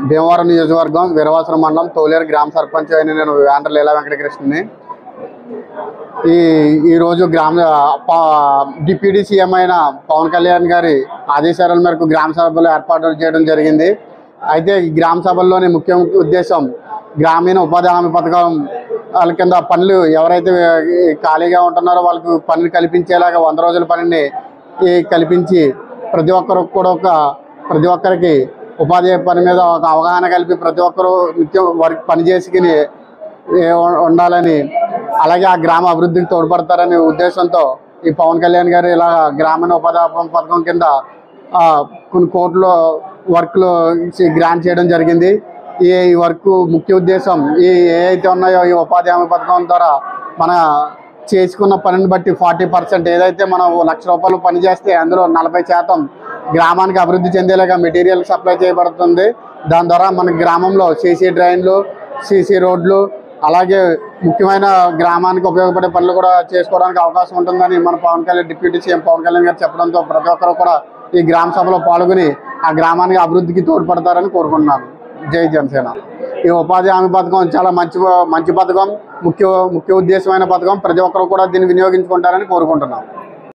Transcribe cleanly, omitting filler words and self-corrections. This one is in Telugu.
భీమవరం నియోజకవర్గం వీరవాసరం మండలం తోలేరు గ్రామ సర్పంచ్ అయిన నేను వేండ్ర లీలా వెంకటకృష్ణని. ఈరోజు డిప్యూటీ సీఎం అయిన పవన్ కళ్యాణ్ గారి ఆదేశాల మేరకు గ్రామ సభలు ఏర్పాటు చేయడం జరిగింది. అయితే ఈ గ్రామ సభల్లోని ముఖ్య ఉద్దేశం గ్రామీణ ఉపాధి హామీ పథకం వాళ్ళ కింద పనులు ఎవరైతే ఖాళీగా ఉంటున్నారో వాళ్ళకు పనులు కల్పించేలాగా 100 రోజుల పనిని కల్పించి ప్రతి ఒక్కరికి ఉపాధి పని మీద ఒక అవగాహన కలిపి ప్రతి ఒక్కరూ నిత్యం వర్క్ పని చేసుకుని ఉండాలని, అలాగే ఆ గ్రామ అభివృద్ధికి తోడ్పడతారనే ఉద్దేశంతో ఈ పవన్ కళ్యాణ్ గారు ఇలా గ్రామీణ ఉపాధి పథకం కింద కొన్ని కోట్ల వర్క్లు గ్రాంట్ చేయడం జరిగింది. ఈ వర్క్ ముఖ్య ఉద్దేశం ఏవైతే ఉన్నాయో ఈ ఉపాధి హామీ పథకం ద్వారా మన చేసుకున్న పనిని బట్టి 40% ఏదైతే మనం 1,00,000 రూపాయలు పని చేస్తే అందులో 40% గ్రామానికి అభివృద్ధి చెందేలాగా మెటీరియల్ సప్లై చేయబడుతుంది. దాని ద్వారా మన గ్రామంలో సీసీ డ్రైన్లు, సీసీ రోడ్లు, అలాగే ముఖ్యమైన గ్రామానికి ఉపయోగపడే పనులు కూడా చేసుకోవడానికి అవకాశం ఉంటుందని మన డిప్యూటీ సీఎం పవన్ కళ్యాణ్ గారు చెప్పడంతో ప్రతి ఒక్కరు కూడా ఈ గ్రామ సభలో పాల్గొని ఆ గ్రామానికి అభివృద్ధికి తోడ్పడతారని కోరుకుంటున్నాను. జై జనసేన. ఈ ఉపాధి హామీ పథకం చాలా మంచి పథకం, ముఖ్య ఉద్దేశమైన పథకం. ప్రతి ఒక్కరు కూడా దీన్ని వినియోగించుకుంటారని కోరుకుంటున్నాం.